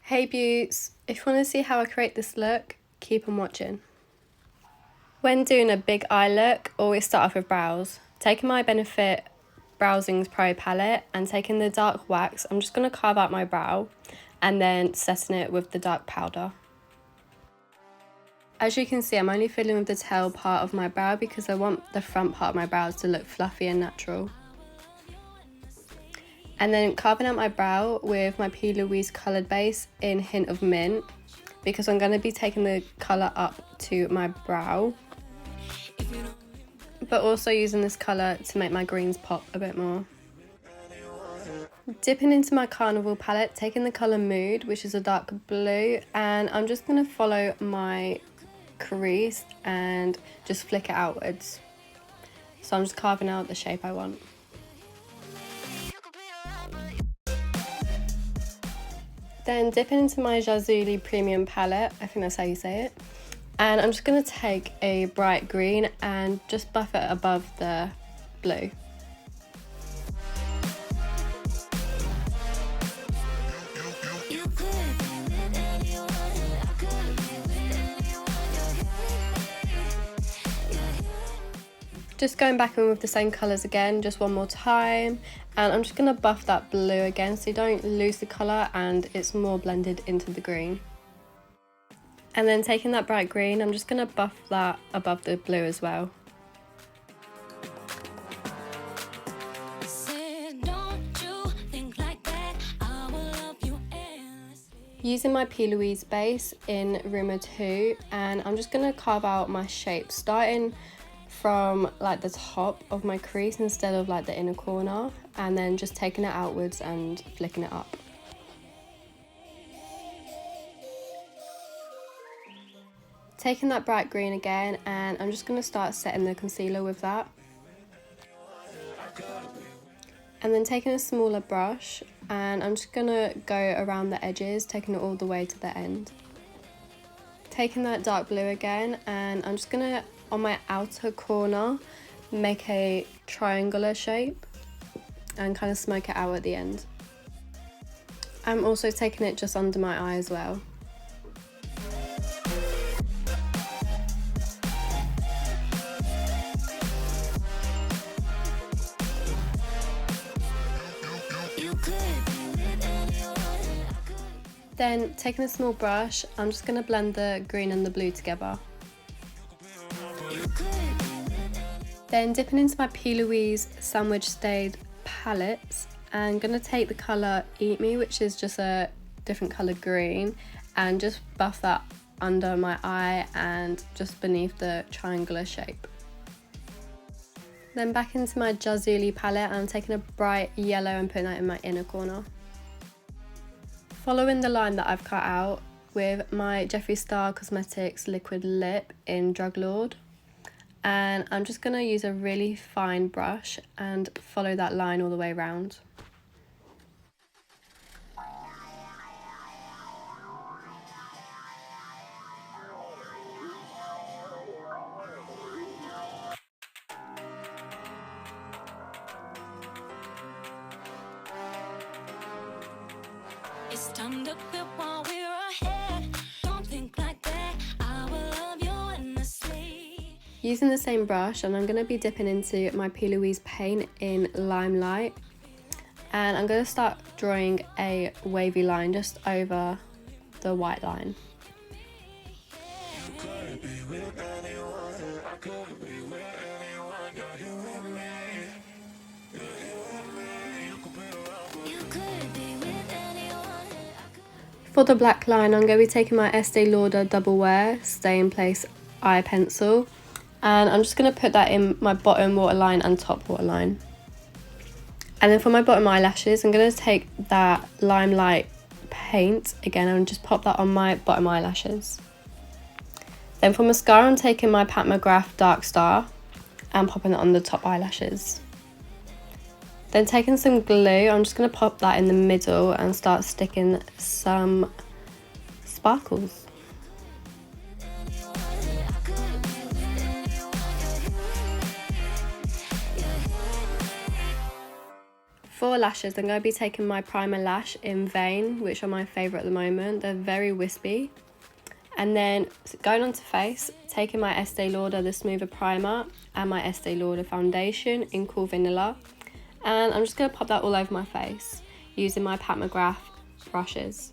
Hey Beauts, if you want to see how I create this look, keep on watching. When doing a big eye look, always start off with brows. Taking my Benefit Brow Zings Pro palette and taking the dark wax, I'm just going to carve out my brow and then setting it with the dark powder. As you can see, I'm only fiddling with the tail part of my brow because I want the front part of my brows to look fluffy and natural. And then carving out my brow with my P. Louise coloured base in Hint of Mint because I'm going to be taking the colour up to my brow, but also using this colour to make my greens pop a bit more. Dipping into my Carnival palette, taking the colour Mood, which is a dark blue, and I'm just going to follow my crease and just flick it outwards. So I'm just carving out the shape I want. Then dipping into my Jazooli Premium palette, I think that's how you say it, and I'm just going to take a bright green and just buff it above the blue. Just going back in with the same colours again, just one more time, and I'm just going to buff that blue again so you don't lose the colour and it's more blended into the green. And then taking that bright green, I'm just going to buff that above the blue as well. Using my P. Louise base in Rumor 2, and I'm just going to carve out my shape starting from like the top of my crease instead of like the inner corner, and then just taking it outwards and flicking it up. Taking that bright green again, and I'm just going to start setting the concealer with that. And then taking a smaller brush, and I'm just going to go around the edges, taking it all the way to the end. Taking that dark blue again, and I'm just going to, on my outer corner, make a triangular shape and kind of smoke it out at the end. I'm also taking it just under my eye as well. Then taking a small brush, I'm just going to blend the green and the blue together. Then dipping into my P. Louise Sandwich Stayed palettes, and going to take the colour Eat Me, which is just a different colour green, and just buff that under my eye and just beneath the triangular shape. Then back into my Jazooli palette, and I'm taking a bright yellow and putting that in my inner corner. Following the line that I've cut out with my Jeffree Star Cosmetics liquid lip in Drug Lord, and I'm just going to use a really fine brush and follow that line all the way around. It's time to quit while we're ahead. Don't think like that. I will love you endlessly. Using the same brush, and I'm going to be dipping into my P. Louise paint in Limelight, and I'm going to start drawing a wavy line just over the white line. For the black line, I'm going to be taking my Estee Lauder Double Wear Stay in Place eye pencil, and I'm just going to put that in my bottom waterline and top waterline. And then for my bottom eyelashes, I'm going to take that Limelight paint again and just pop that on my bottom eyelashes. Then for mascara, I'm taking my Pat McGrath Dark Star and popping it on the top eyelashes. Then taking some glue, I'm just going to pop that in the middle and start sticking some sparkles. For lashes, I'm going to be taking my primer lash in Vein, which are my favourite at the moment. They're very wispy. And then going on to face, taking my Estee Lauder The Smoother Primer and my Estee Lauder Foundation in Cool Vanilla. And I'm just going to pop that all over my face using my Pat McGrath brushes.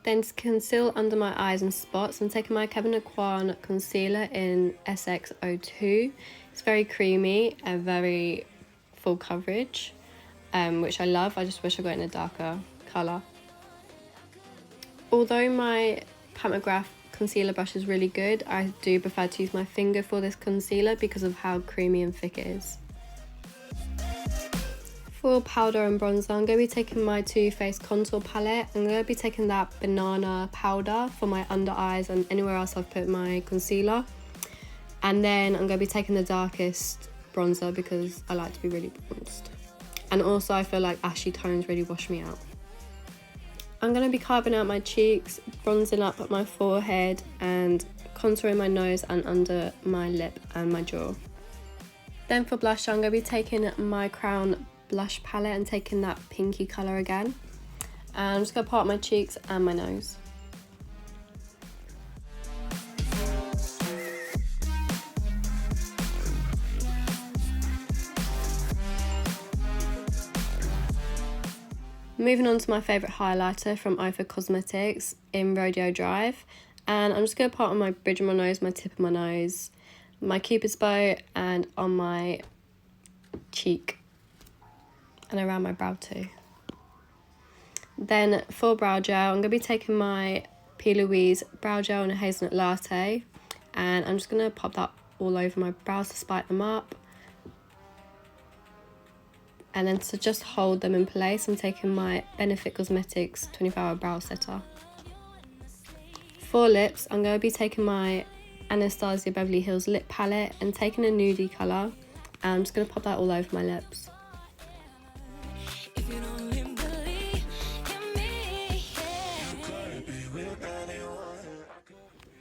Then to conceal under my eyes and spots, I'm taking my Kevyn Aucoin concealer in SX02. It's very creamy and very full coverage, which I love. I just wish I got it in a darker colour. Although my Pat McGrath concealer brush is really good, I do prefer to use my finger for this concealer because of how creamy and thick it is. For powder and bronzer, I'm going to be taking my Too Faced contour palette. I'm going to be taking that banana powder for my under eyes and anywhere else I've put my concealer. And then I'm going to be taking the darkest bronzer because I like to be really bronzed. And also I feel like ashy tones really wash me out. I'm going to be carving out my cheeks, bronzing up my forehead and contouring my nose and under my lip and my jaw. Then for blush, I'm going to be taking my Crown blush palette and taking that pinky colour again. And I'm just going to part my cheeks and my nose. Moving on to my favourite highlighter from Ophir Cosmetics in Rodeo Drive. And I'm just going to part on my bridge of my nose, my tip of my nose, my cupid's bow and on my cheek. And around my brow too. Then for brow gel, I'm going to be taking my P. Louise brow gel in a hazelnut latte, and I'm just going to pop that all over my brows to spike them up. And then to just hold them in place, I'm taking my Benefit Cosmetics 24-hour brow setter. For lips, I'm going to be taking my Anastasia Beverly Hills lip palette and taking a nudie colour, and I'm just going to pop that all over my lips.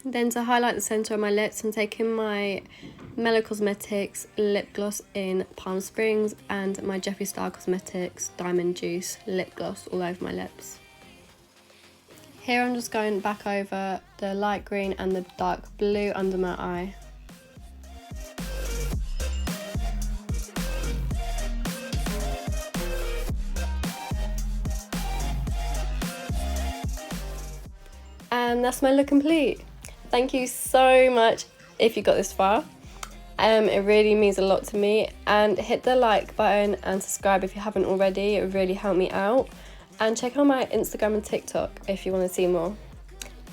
Then to highlight the centre of my lips, I'm taking my Mellow Cosmetics lip gloss in Palm Springs and my Jeffree Star Cosmetics Diamond Juice lip gloss all over my lips. Here I'm just going back over the light green and the dark blue under my eye. And that's my look complete. Thank you so much if you got this far. It really means a lot to me. And hit the like button and subscribe if you haven't already. It would really help me out. And check out my Instagram and TikTok if you want to see more.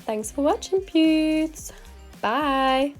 Thanks for watching, Beauts. Bye.